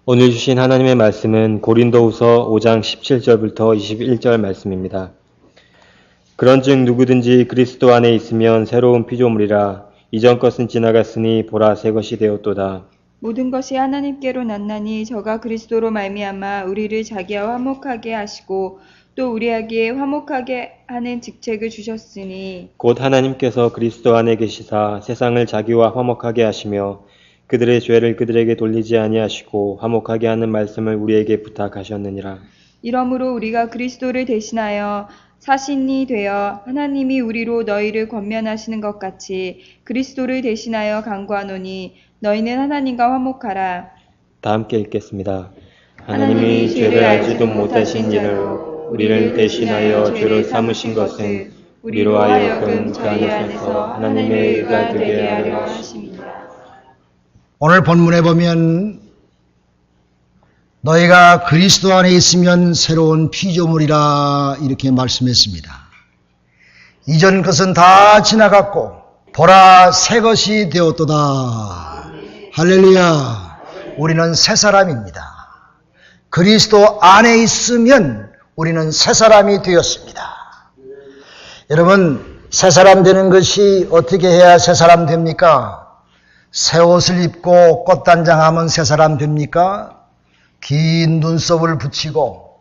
오늘 주신 하나님의 말씀은 고린도후서 5장 17절부터 21절 말씀입니다. 그런즉 누구든지 그리스도 안에 있으면 새로운 피조물이라 이전 것은 지나갔으니 보라 새 것이 되었도다. 모든 것이 하나님께로 났나니 저가 그리스도로 말미암아 우리를 자기와 화목하게 하시고 또 우리에게 화목하게 하는 직책을 주셨으니 곧 하나님께서 그리스도 안에 계시사 세상을 자기와 화목하게 하시며 그들의 죄를 그들에게 돌리지 아니하시고 화목하게 하는 말씀을 우리에게 부탁하셨느니라. 이러므로 우리가 그리스도를 대신하여 사신이 되어 하나님이 우리로 너희를 권면하시는 것 같이 그리스도를 대신하여 간구하노니 너희는 하나님과 화목하라. 다 함께 읽겠습니다. 하나님이 죄를 알지도 못하신 이를 우리를 대신하여 죄를 삼으신 것은 우리로 하여금 그 안에서 하나님의 의가 되게 하려 하심이라. 오늘 본문에 보면 너희가 그리스도 안에 있으면 새로운 피조물이라 이렇게 말씀했습니다. 이전 것은 다 지나갔고 보라 새 것이 되었도다. 할렐루야. 우리는 새 사람입니다. 그리스도 안에 있으면 우리는 새 사람이 되었습니다. 여러분, 새 사람 되는 것이 어떻게 해야 새 사람 됩니까? 새 옷을 입고 꽃단장하면 새 사람 됩니까? 긴 눈썹을 붙이고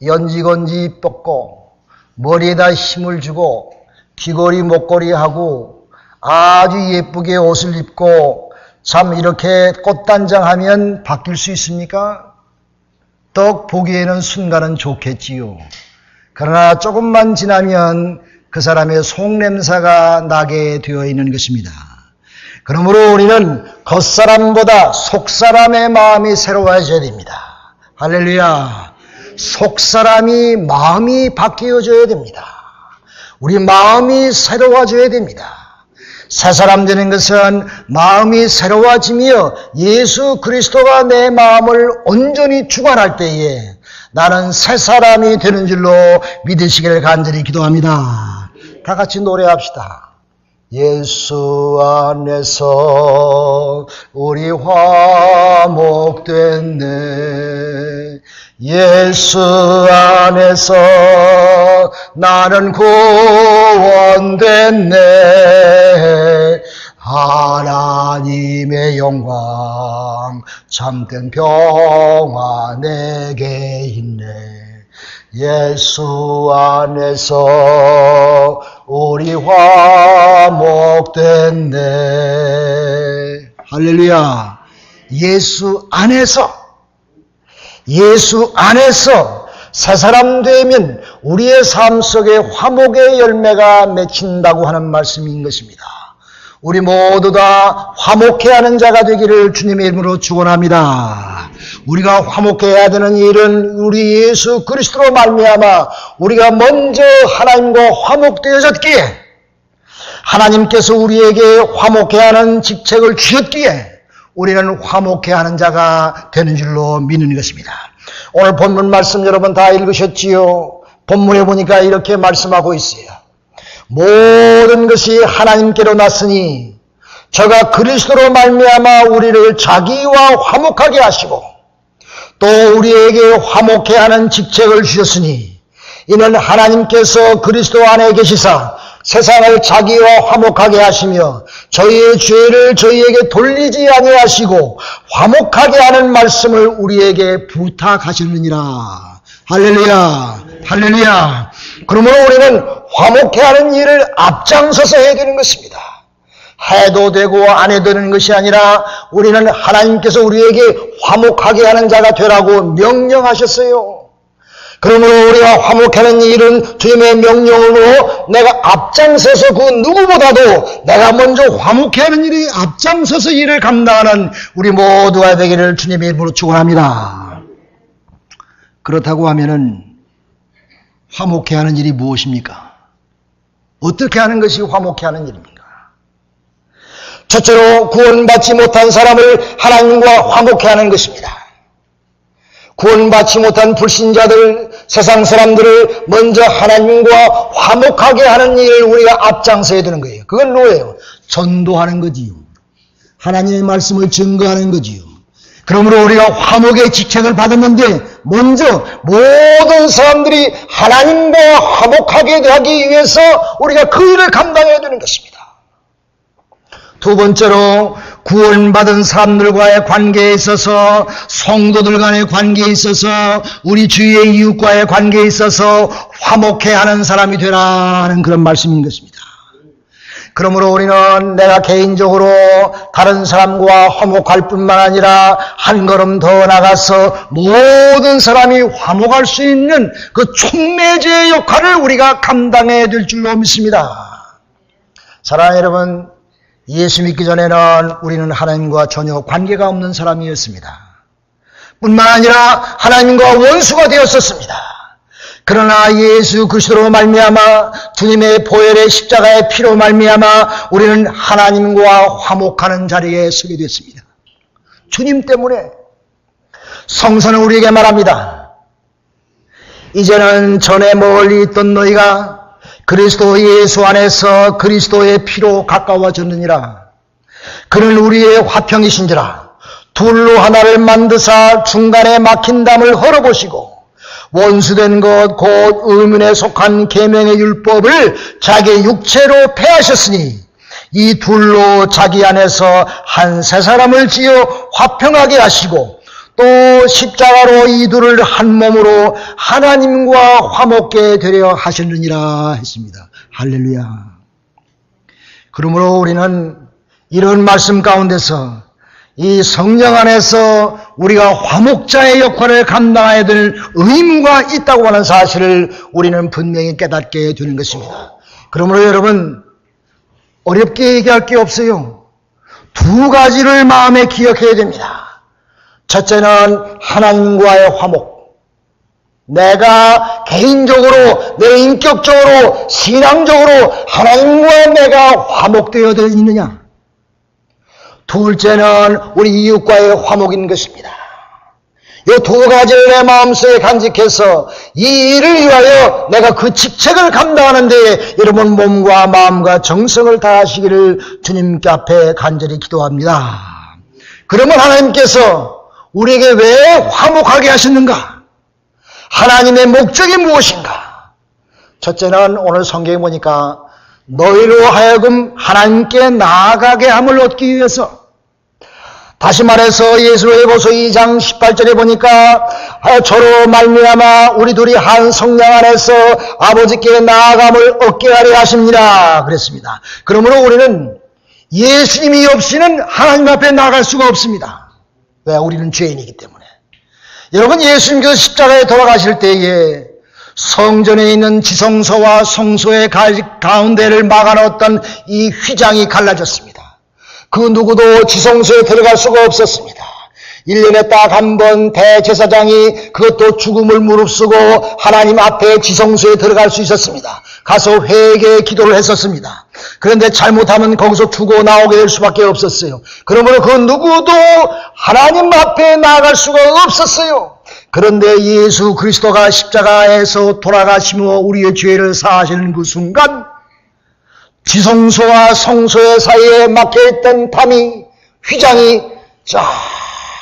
연지건지 뽑고 머리에다 힘을 주고 귀걸이 목걸이 하고 아주 예쁘게 옷을 입고 참 이렇게 꽃단장하면 바뀔 수 있습니까? 떡 보기에는 순간은 좋겠지요. 그러나 조금만 지나면 그 사람의 속냄새가 나게 되어 있는 것입니다. 그러므로 우리는 겉사람보다 속사람의 마음이 새로워져야 됩니다. 할렐루야. 속사람이 마음이 바뀌어져야 됩니다. 우리 마음이 새로워져야 됩니다. 새 사람 되는 것은 마음이 새로워지며 예수 그리스도가 내 마음을 온전히 주관할 때에 나는 새 사람이 되는 줄로 믿으시기를 간절히 기도합니다. 다 같이 노래합시다. 예수 안에서 우리 화목됐네. 예수 안에서 나는 구원됐네. 하나님의 영광 참된 평화 내게 있네. 예수 안에서 우리 화목됐네. 할렐루야. 예수 안에서 새 사람 되면 우리의 삶 속에 화목의 열매가 맺힌다고 하는 말씀인 것입니다. 우리 모두 다 화목해하는 자가 되기를 주님의 이름으로 축원합니다. 우리가 화목해야 되는 일은 우리 예수 그리스도로 말미암아 우리가 먼저 하나님과 화목되어졌기에 하나님께서 우리에게 화목해하는 직책을 주셨기에 우리는 화목해하는 자가 되는 줄로 믿는 것입니다. 오늘 본문 말씀 여러분 다 읽으셨지요? 본문에 보니까 이렇게 말씀하고 있어요. 모든 것이 하나님께로 났으니 저가 그리스도로 말미암아 우리를 자기와 화목하게 하시고 또 우리에게 화목해 하는 직책을 주셨으니 이는 하나님께서 그리스도 안에 계시사 세상을 자기와 화목하게 하시며 저희의 죄를 저희에게 돌리지 아니하시고 화목하게 하는 말씀을 우리에게 부탁하셨느니라. 할렐루야. 할렐루야. 그러므로 우리는 화목해 하는 일을 앞장서서 해야 되는 것입니다. 해도 되고 안 해도 되는 것이 아니라 우리는 하나님께서 우리에게 화목하게 하는 자가 되라고 명령하셨어요. 그러므로 우리가 화목하는 일은 주님의 명령으로 내가 앞장서서 그 누구보다도 내가 먼저 화목해 하는 일이 앞장서서 일을 감당하는 우리 모두가 되기를 주님의 이름으로 축원합니다. 그렇다고 하면은 화목해 하는 일이 무엇입니까? 어떻게 하는 것이 화목해 하는 일입니까? 첫째로 구원받지 못한 사람을 하나님과 화목해 하는 것입니다. 구원받지 못한 불신자들, 세상 사람들을 먼저 하나님과 화목하게 하는 일을 우리가 앞장서야 되는 거예요. 그건 뭐예요? 전도하는 거지요. 하나님의 말씀을 증거하는 거지요. 그러므로 우리가 화목의 직책을 받았는데 먼저 모든 사람들이 하나님과 화목하게 하기 위해서 우리가 그 일을 감당해야 되는 것입니다. 두 번째로 구원받은 사람들과의 관계에 있어서, 성도들 간의 관계에 있어서, 우리 주위의 이웃과의 관계에 있어서 화목해 하는 사람이 되라는 그런 말씀인 것입니다. 그러므로 우리는 내가 개인적으로 다른 사람과 화목할 뿐만 아니라 한 걸음 더 나가서 모든 사람이 화목할 수 있는 그 촉매제의 역할을 우리가 감당해야 될 줄로 믿습니다. 사랑하는 여러분, 예수 믿기 전에는 우리는 하나님과 전혀 관계가 없는 사람이었습니다. 뿐만 아니라 하나님과 원수가 되었었습니다. 그러나 예수 그리스도로 말미암아 주님의 보혈의 십자가의 피로 말미암아 우리는 하나님과 화목하는 자리에 서게 됐습니다. 주님 때문에. 성서는 우리에게 말합니다. 이제는 전에 멀리 있던 너희가 그리스도 예수 안에서 그리스도의 피로 가까워졌느니라. 그는 우리의 화평이신지라. 둘로 하나를 만드사 중간에 막힌 담을 헐어보시고 원수된 것 곧 의문에 속한 계명의 율법을 자기 육체로 폐하셨으니 이 둘로 자기 안에서 한 세 사람을 지어 화평하게 하시고 또 십자가로 이 둘을 한 몸으로 하나님과 화목게 되려 하셨느니라 했습니다. 할렐루야. 그러므로 우리는 이런 말씀 가운데서 이 성령 안에서 우리가 화목자의 역할을 감당해야 될 의무가 있다고 하는 사실을 우리는 분명히 깨닫게 되는 것입니다. 그러므로 여러분, 어렵게 얘기할 게 없어요. 두 가지를 마음에 기억해야 됩니다. 첫째는 하나님과의 화목. 내가 개인적으로, 내 인격적으로, 신앙적으로 하나님과 내가 화목되어 있느냐. 둘째는 우리 이웃과의 화목인 것입니다. 이 두 가지를 내 마음속에 간직해서 이 일을 위하여 내가 그 직책을 감당하는 데에 여러분 몸과 마음과 정성을 다하시기를 주님께 앞에 간절히 기도합니다. 그러면 하나님께서 우리에게 왜 화목하게 하셨는가? 하나님의 목적이 무엇인가? 첫째는 오늘 성경에 보니까 너희로 하여금 하나님께 나아가게 함을 얻기 위해서. 다시 말해서 예수로에보서 2장 18절에 보니까 저로 말미암아 우리 둘이 한 성령 안에서 아버지께 나아감을 얻게 하려 하십니다. 그랬습니다. 그러므로 우리는 예수님이 없이는 하나님 앞에 나아갈 수가 없습니다. 왜? 우리는 죄인이기 때문에. 여러분, 예수님께서 십자가에 돌아가실 때에 성전에 있는 지성소와 성소의 가운데를 막아놓았던 이 휘장이 갈라졌습니다. 그 누구도 지성소에 들어갈 수가 없었습니다. 1년에 딱 한 번 대제사장이 그것도 죽음을 무릅쓰고 하나님 앞에 지성소에 들어갈 수 있었습니다. 가서 회개 기도를 했었습니다. 그런데 잘못하면 거기서 죽어 나오게 될 수밖에 없었어요. 그러므로 그 누구도 하나님 앞에 나아갈 수가 없었어요. 그런데 예수 그리스도가 십자가에서 돌아가시며 우리의 죄를 사하시는 그 순간 지성소와 성소의 사이에 막혀있던 담이, 휘장이 쫙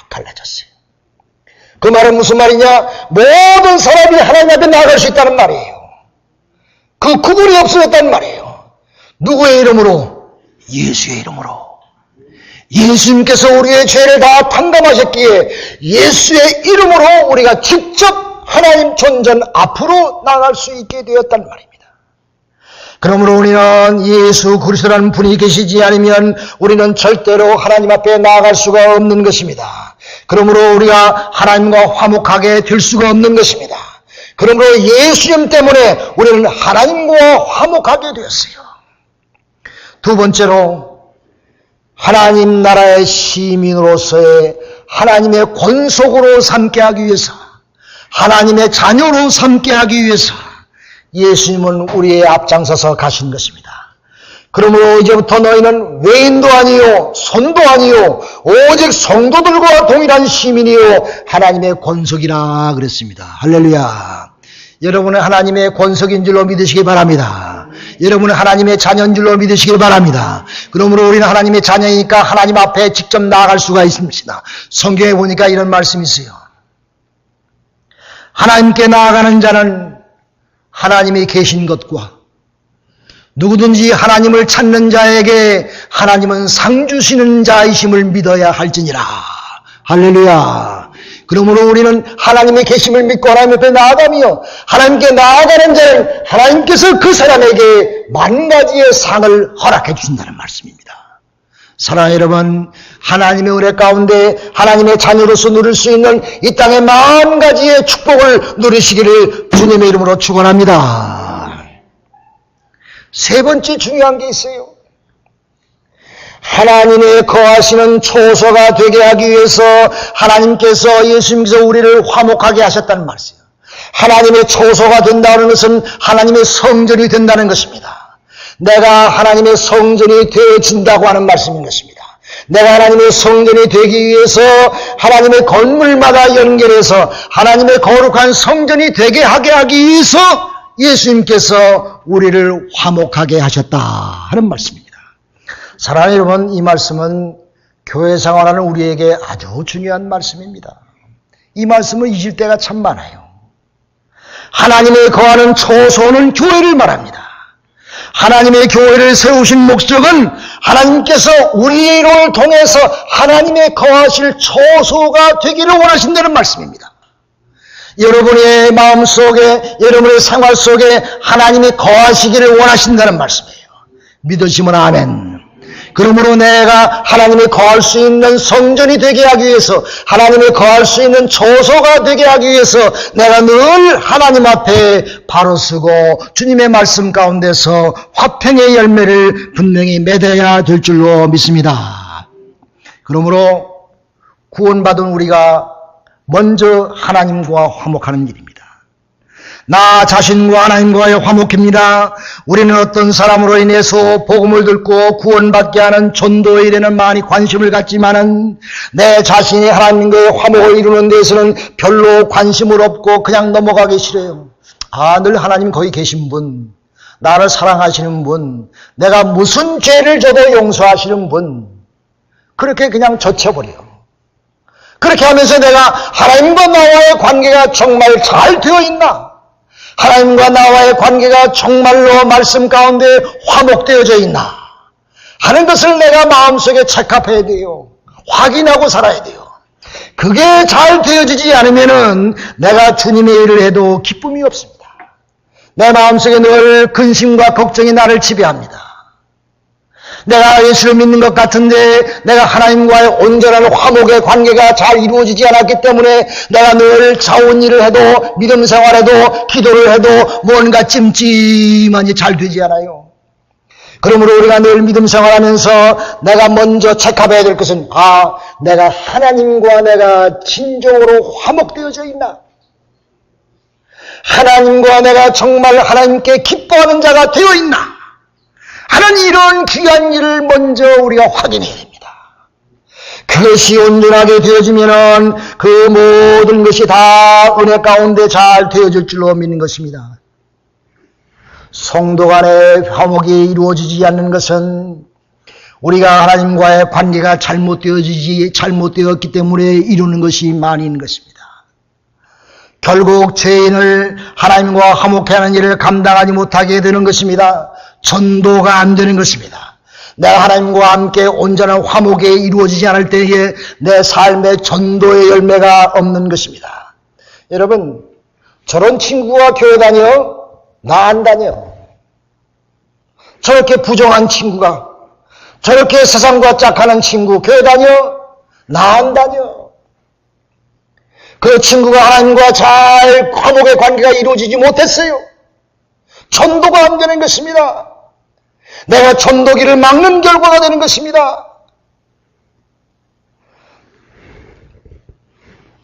갈라졌어요. 그 말은 무슨 말이냐? 모든 사람이 하나님 앞에 나아갈 수 있다는 말이에요. 그 구분이 없어졌다는 말이에요. 누구의 이름으로? 예수의 이름으로. 예수님께서 우리의 죄를 다 탕감하셨기에 예수의 이름으로 우리가 직접 하나님 존전 앞으로 나갈 수 있게 되었단 말입니다. 그러므로 우리는 예수 그리스도라는 분이 계시지 않으면 우리는 절대로 하나님 앞에 나아갈 수가 없는 것입니다. 그러므로 우리가 하나님과 화목하게 될 수가 없는 것입니다. 그러므로 예수님 때문에 우리는 하나님과 화목하게 되었어요. 두 번째로 하나님 나라의 시민으로서의 하나님의 권속으로 삼게 하기 위해서, 하나님의 자녀로 삼게 하기 위해서 예수님은 우리의 앞장서서 가신 것입니다. 그러므로 이제부터 너희는 외인도 아니요 손도 아니요 오직 성도들과 동일한 시민이요 하나님의 권속이라 그랬습니다. 할렐루야. 여러분은 하나님의 권속인 줄로 믿으시기 바랍니다. 여러분은 하나님의 자녀인 줄로 믿으시길 바랍니다. 그러므로 우리는 하나님의 자녀이니까 하나님 앞에 직접 나아갈 수가 있습니다. 성경에 보니까 이런 말씀이 있어요. 하나님께 나아가는 자는 하나님이 계신 것과 누구든지 하나님을 찾는 자에게 하나님은 상 주시는 자이심을 믿어야 할지니라. 할렐루야. 그러므로 우리는 하나님의 계심을 믿고 하나님 앞에 나아가며 하나님께 나아가는 자는 하나님께서 그 사람에게 만 가지의 상을 허락해 주신다는 말씀입니다. 사랑하는 여러분, 하나님의 은혜 가운데 하나님의 자녀로서 누릴 수 있는 이 땅의 만 가지의 축복을 누리시기를 주님의 이름으로 축원합니다. 세 번째 중요한 게 있어요. 하나님의 거하시는 초소가 되게 하기 위해서 하나님께서 예수님께서 우리를 화목하게 하셨다는 말이에요. 하나님의 초소가 된다는 것은 하나님의 성전이 된다는 것입니다. 내가 하나님의 성전이 되어진다고 하는 말씀인 것입니다. 내가 하나님의 성전이 되기 위해서 하나님의 건물마다 연결해서 하나님의 거룩한 성전이 되게 하게 하기 위해서 예수님께서 우리를 화목하게 하셨다 하는 말씀입니다. 사랑하는 여러분, 이 말씀은 교회 생활하는 우리에게 아주 중요한 말씀입니다. 이 말씀을 잊을 때가 참 많아요. 하나님의 거하는 초소는 교회를 말합니다. 하나님의 교회를 세우신 목적은 하나님께서 우리를 통해서 하나님의 거하실 초소가 되기를 원하신다는 말씀입니다. 여러분의 마음속에, 여러분의 생활 속에 하나님이 거하시기를 원하신다는 말씀이에요. 믿으시면 아멘. 그러므로 내가 하나님이 거할 수 있는 성전이 되게 하기 위해서, 하나님이 거할 수 있는 초소가 되게 하기 위해서 내가 늘 하나님 앞에 바로 서고 주님의 말씀 가운데서 화평의 열매를 분명히 맺어야 될 줄로 믿습니다. 그러므로 구원받은 우리가 먼저 하나님과 화목하는 일입니다. 나 자신과 하나님과의 화목입니다. 우리는 어떤 사람으로 인해서 복음을 듣고 구원받게 하는 전도에 대해서는 많이 관심을 갖지만은 내 자신이 하나님과의 화목을 이루는 데에서는 별로 관심을 없고 그냥 넘어가기 싫어요. 늘 하나님 거기 계신 분, 나를 사랑하시는 분, 내가 무슨 죄를 져도 용서하시는 분, 그렇게 그냥 젖혀버려요. 그렇게 하면서 내가 하나님과 나와의 관계가 정말 잘 되어 있나? 하나님과 나와의 관계가 정말로 말씀 가운데 화목되어져 있나 하는 것을 내가 마음속에 체크해야 돼요. 확인하고 살아야 돼요. 그게 잘 되어지지 않으면은 내가 주님의 일을 해도 기쁨이 없습니다. 내 마음속에 늘 근심과 걱정이 나를 지배합니다. 내가 예수를 믿는 것 같은데 내가 하나님과의 온전한 화목의 관계가 잘 이루어지지 않았기 때문에 내가 늘 자원 일을 해도 믿음 생활해도 기도를 해도 뭔가 찜찜하니 잘 되지 않아요. 그러므로 우리가 늘 믿음 생활하면서 내가 먼저 체크해야 될 것은 내가 하나님과 내가 진정으로 화목되어져 있나? 하나님과 내가 정말 하나님께 기뻐하는 자가 되어 있나? 하는 이런 귀한 일을 먼저 우리가 확인해야 됩니다. 그것이 온전하게 되어지면은 그 모든 것이 다 은혜 가운데 잘 되어질 줄로 믿는 것입니다. 성도 간의 화목이 이루어지지 않는 것은 우리가 하나님과의 관계가 잘못되었기 때문에 이루는 것이 많이 있는 것입니다. 결국 죄인을 하나님과 화목해 하는 일을 감당하지 못하게 되는 것입니다. 전도가 안 되는 것입니다. 내가 하나님과 함께 온전한 화목에 이루어지지 않을 때에 내 삶의 전도의 열매가 없는 것입니다. 여러분, 저런 친구가 교회 다녀? 나 안 다녀. 저렇게 부정한 친구가, 저렇게 세상과 짝하는 친구 교회 다녀? 나 안 다녀. 그 친구가 하나님과 잘 화목의 관계가 이루어지지 못했어요. 전도가 안 되는 것입니다. 내가 전도기를 막는 결과가 되는 것입니다.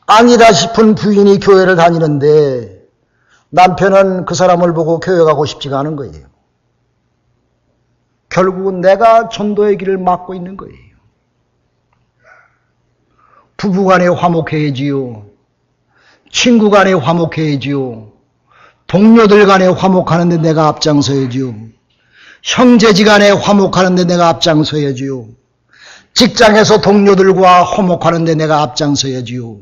아니다 싶은 부인이 교회를 다니는데 남편은 그 사람을 보고 교회 가고 싶지가 않은 거예요. 결국은 내가 전도의 길을 막고 있는 거예요. 부부간에 화목해야지요. 친구간에 화목해야지요. 동료들 간에 화목하는데 내가 앞장서야지요. 형제지간에 화목하는데 내가 앞장서야지요. 직장에서 동료들과 화목하는데 내가 앞장서야지요.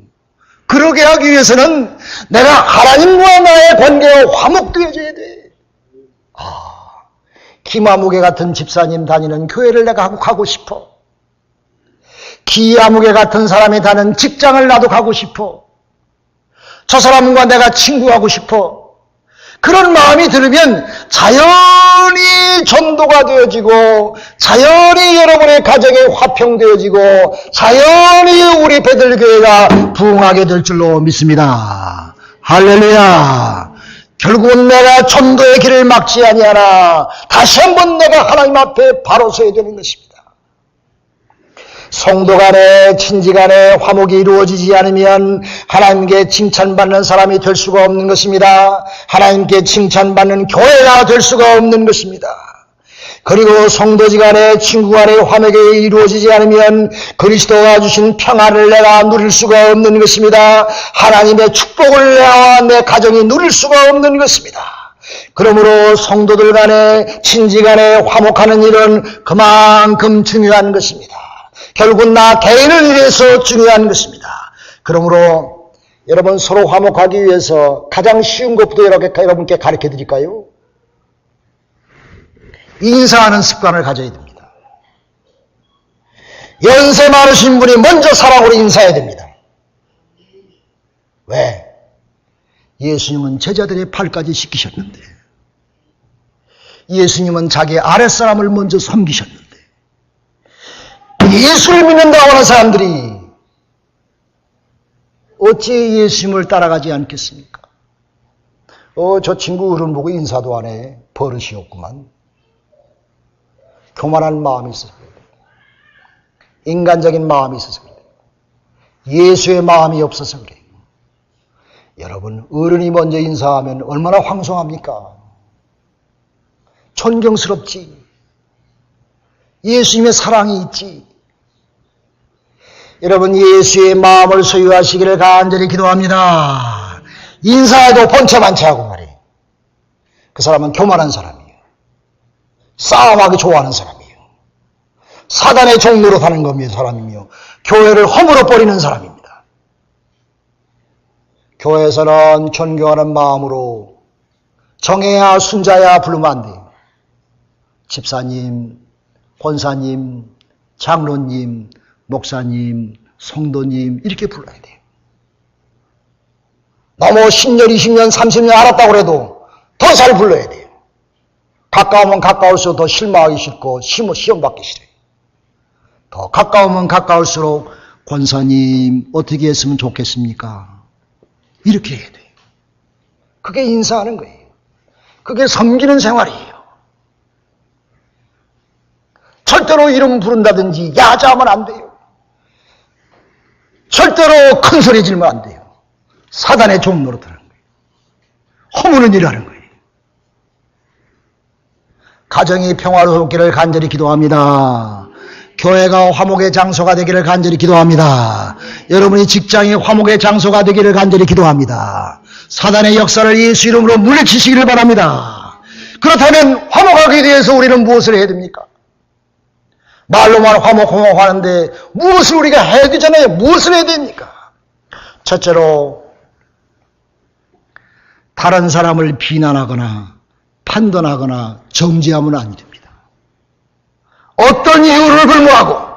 그러게 하기 위해서는 내가 하나님과 나의 관계가 화목되어져야 돼. 김아무개 같은 집사님 다니는 교회를 내가 가고 싶어. 기아무개 같은 사람이 다니는 직장을 나도 가고 싶어. 저 사람과 내가 친구하고 싶어. 그런 마음이 들으면 자연히 전도가 되어지고 자연히 여러분의 가정이 화평되어지고 자연히 우리 베들교회가 부흥하게 될 줄로 믿습니다. 할렐루야. 결국은 내가 전도의 길을 막지 아니하나 다시 한번 내가 하나님 앞에 바로 서야 되는 것입니다. 성도 간에 친지 간에 화목이 이루어지지 않으면 하나님께 칭찬받는 사람이 될 수가 없는 것입니다. 하나님께 칭찬받는 교회가 될 수가 없는 것입니다. 그리고 성도지 간에 친구 간에 화목이 이루어지지 않으면 그리스도가 주신 평안을 내가 누릴 수가 없는 것입니다. 하나님의 축복을 내가 내 가정이 누릴 수가 없는 것입니다. 그러므로 성도들 간에 친지 간에 화목하는 일은 그만큼 중요한 것입니다. 결국 나 개인을 위해서 중요한 것입니다. 그러므로 여러분 서로 화목하기 위해서 가장 쉬운 것부터 여러분께 가르쳐 드릴까요? 인사하는 습관을 가져야 됩니다. 연세 많으신 분이 먼저 사랑으로 인사해야 됩니다. 왜? 예수님은 제자들의 팔까지 씻기셨는데, 예수님은 자기 아랫사람을 먼저 섬기셨는데, 예수를 믿는다고 하는 사람들이 어찌 예수님을 따라가지 않겠습니까? 저 친구 어른 보고 인사도 안 해. 버릇이 없구만. 교만한 마음이 있어서 그래요. 인간적인 마음이 있어서 그래요. 예수의 마음이 없어서 그래요. 여러분, 어른이 먼저 인사하면 얼마나 황송합니까? 존경스럽지. 예수님의 사랑이 있지. 여러분, 예수의 마음을 소유하시기를 간절히 기도합니다. 인사해도 본체 만체하고 말이에요. 그 사람은 교만한 사람이에요. 싸움하기 좋아하는 사람이에요. 사단의 종로로 사는 겁니다. 사람이며 교회를 허물어 버리는 사람입니다. 교회에서는 존경하는 마음으로 정혜야 순자야 부르면 안 돼요. 집사님, 권사님, 장로님, 목사님, 성도님 이렇게 불러야 돼요. 너무 10년, 20년, 30년 알았다고 해도 더 잘 불러야 돼요. 가까우면 가까울수록 더 실망하기 싫고 시험 받기 싫어요. 더 가까우면 가까울수록 권사님 어떻게 했으면 좋겠습니까? 이렇게 해야 돼요. 그게 인사하는 거예요. 그게 섬기는 생활이에요. 절대로 이름 부른다든지 야자하면 안 돼요. 절대로 큰 소리 지르면 안 돼요. 사단의 종노릇하는 거예요. 허무는 일하는 거예요. 가정이 평화롭기를 간절히 기도합니다. 교회가 화목의 장소가 되기를 간절히 기도합니다. 여러분이 직장이 화목의 장소가 되기를 간절히 기도합니다. 사단의 역사를 예수 이름으로 물리치시기를 바랍니다. 그렇다면 화목하기 위해서 우리는 무엇을 해야 됩니까? 말로만 화목하는데 무엇을 우리가 해야 되잖아요. 무엇을 해야 됩니까? 첫째로 다른 사람을 비난하거나 판단하거나 정죄하면 안 됩니다. 어떤 이유를 불문하고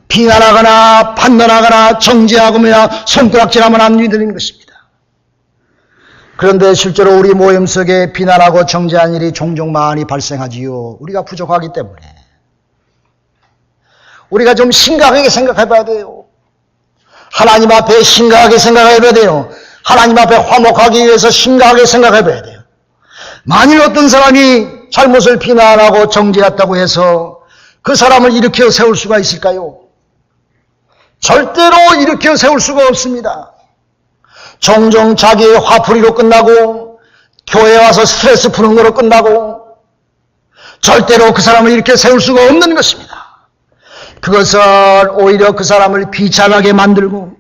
비난하거나 판단하거나 정죄하거나 손가락질하면 안 되는 것입니다. 그런데 실제로 우리 모임 속에 비난하고 정죄한 일이 종종 많이 발생하지요. 우리가 부족하기 때문에. 우리가 좀 심각하게 생각해 봐야 돼요. 하나님 앞에 심각하게 생각해 봐야 돼요. 하나님 앞에 화목하기 위해서 심각하게 생각해 봐야 돼요. 만일 어떤 사람이 잘못을 비난하고 정죄했다고 해서 그 사람을 일으켜 세울 수가 있을까요? 절대로 일으켜 세울 수가 없습니다. 종종 자기의 화풀이로 끝나고 교회에 와서 스트레스 푸는 거로 끝나고 절대로 그 사람을 이렇게 세울 수가 없는 것입니다. 그것은 오히려 그 사람을 비참하게 만들고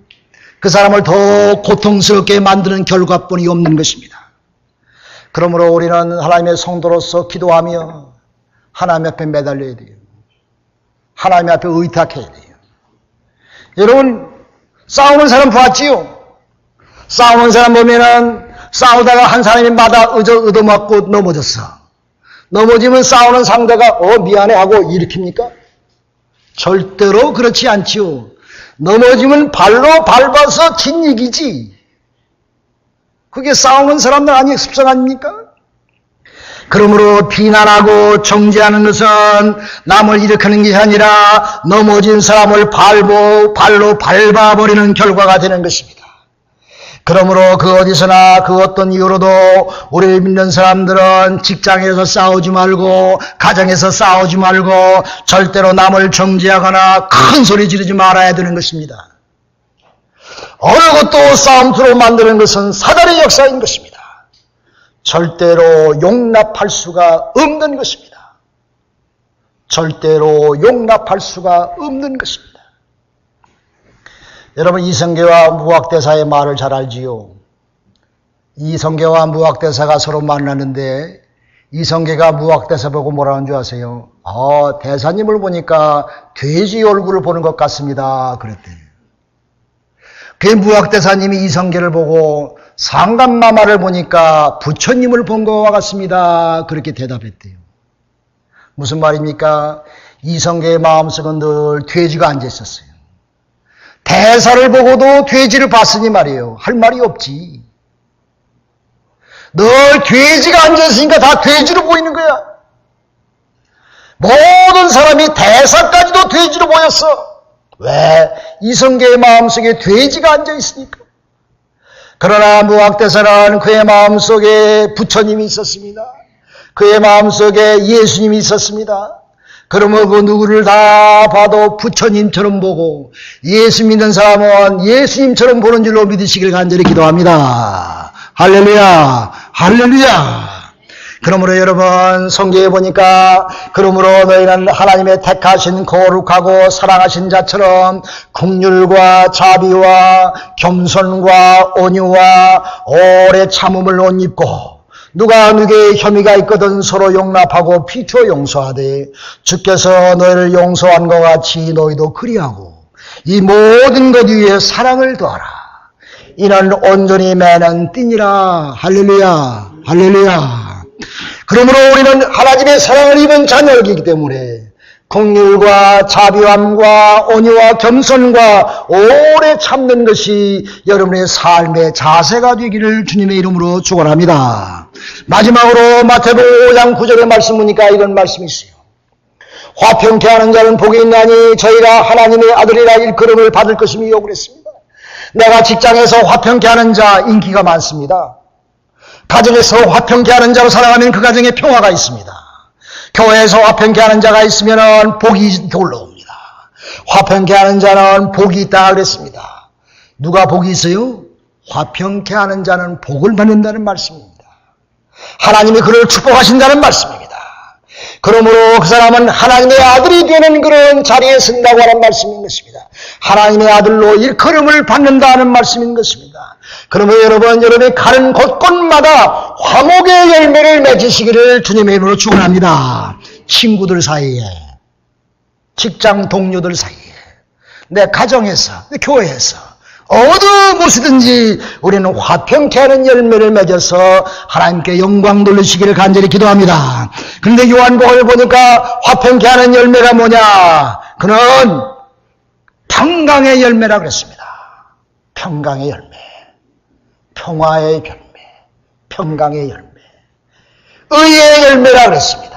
그 사람을 더 고통스럽게 만드는 결과뿐이 없는 것입니다. 그러므로 우리는 하나님의 성도로서 기도하며 하나님 앞에 매달려야 돼요. 하나님 앞에 의탁해야 돼요. 여러분, 싸우는 사람 봤지요? 싸우는 사람 보면은 싸우다가 한 사람이 얻어맞고 넘어졌어. 넘어지면 싸우는 상대가 미안해 하고 일으킵니까? 절대로 그렇지 않지요. 넘어지면 발로 밟아서 진 얘기지. 그게 싸우는 사람들 아니에요? 습성 아닙니까? 그러므로 비난하고 정죄하는 것은 남을 일으키는 것이 아니라 넘어진 사람을 발로 밟아버리는 결과가 되는 것입니다. 그러므로 그 어디서나 그 어떤 이유로도 우리 믿는 사람들은 직장에서 싸우지 말고 가정에서 싸우지 말고 절대로 남을 정죄하거나 큰 소리 지르지 말아야 되는 것입니다. 어느 것도 싸움터로 만드는 것은 사단의 역사인 것입니다. 절대로 용납할 수가 없는 것입니다. 절대로 용납할 수가 없는 것입니다. 여러분, 이성계와 무학대사의 말을 잘 알지요. 이성계와 무학대사가 서로 만났는데 이성계가 무학대사 보고 뭐라는 줄 아세요? 대사님을 보니까 돼지 얼굴을 보는 것 같습니다. 그랬대요. 그 무학대사님이 이성계를 보고 상감마마를 보니까 부처님을 본 것과 같습니다. 그렇게 대답했대요. 무슨 말입니까? 이성계의 마음속은 늘 돼지가 앉아 있었어요. 대사를 보고도 돼지를 봤으니 말이에요. 할 말이 없지. 늘 돼지가 앉아있으니까 다 돼지로 보이는 거야. 모든 사람이 대사까지도 돼지로 보였어. 왜? 이성계의 마음속에 돼지가 앉아있으니까. 그러나 무학대사는 그의 마음속에 부처님이 있었습니다. 그의 마음속에 예수님이 있었습니다. 그러면 그 누구를 다 봐도 부처님처럼 보고 예수 믿는 사람은 예수님처럼 보는 줄로 믿으시길 간절히 기도합니다. 할렐루야, 할렐루야. 그러므로 여러분, 성경에 보니까 그러므로 너희는 하나님의 택하신 거룩하고 사랑하신 자처럼 긍휼과 자비와 겸손과 온유와 오래 참음을 옷 입고 누가 누구의 혐의가 있거든 서로 용납하고 피투어 용서하되 주께서 너희를 용서한 것 같이 너희도 그리하고 이 모든 것 위에 사랑을 더하라. 이는 온전히 매는 띠니라. 할렐루야, 할렐루야. 그러므로 우리는 하나님의 사랑을 입은 자녀이기 때문에 긍휼과 자비함과 온유와 겸손과 오래 참는 것이 여러분의 삶의 자세가 되기를 주님의 이름으로 축원합니다. 마지막으로 마태복음 5장 9절의 말씀 보니까 이런 말씀이 있어요. 화평케 하는 자는 복이 있나니 저희가 하나님의 아들이라 일컬음을 받을 것이며 그랬습니다. 내가 직장에서 화평케 하는 자 인기가 많습니다. 가정에서 화평케 하는 자로 살아가면 그 가정에 평화가 있습니다. 교회에서 화평케 하는 자가 있으면 복이 올라옵니다. 화평케 하는 자는 복이 있다 그랬습니다. 누가 복이 있어요? 화평케 하는 자는 복을 받는다는 말씀입니다. 하나님이 그를 축복하신다는 말씀입니다. 그러므로 그 사람은 하나님의 아들이 되는 그런 자리에 선다고 하는 말씀인 것입니다. 하나님의 아들로 일컬음을 받는다는 말씀인 것입니다. 그러면 여러분이 가는 곳곳마다 화목의 열매를 맺으시기를 주님의 이름으로 축원합니다. 친구들 사이에, 직장 동료들 사이에, 내 가정에서, 내 교회에서 어느 곳이든지 우리는 화평케 하는 열매를 맺어서 하나님께 영광 돌리시기를 간절히 기도합니다. 그런데 요한복음을 보니까 화평케 하는 열매가 뭐냐? 그는 평강의 열매라고 그랬습니다. 평강의 열매, 평화의 열매, 평강의 열매, 의의 열매라고 그랬습니다.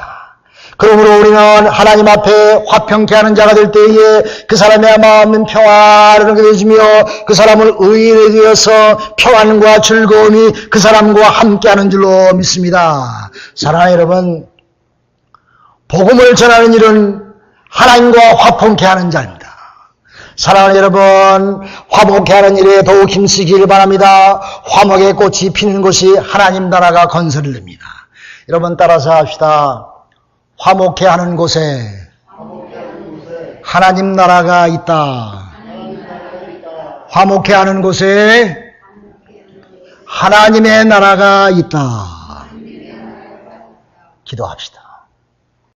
그러므로 우리는 하나님 앞에 화평케 하는 자가 될 때에 그 사람의 마음은 평화를 얻게 되시며 그 사람을 의인이 되어서 평안과 즐거움이 그 사람과 함께하는 줄로 믿습니다. 사랑하는 여러분, 복음을 전하는 일은 하나님과 화평케 하는 자입니다. 사랑하는 여러분, 화목케 하는 일에 더욱 힘쓰기를 바랍니다. 화목의 꽃이 피는 곳이 하나님 나라가 건설을 됩니다. 여러분 따라서 합시다. 화목케 하는 곳에 하나님 나라가 있다. 화목케 하는 곳에 하나님의 나라가 있다. 기도합시다.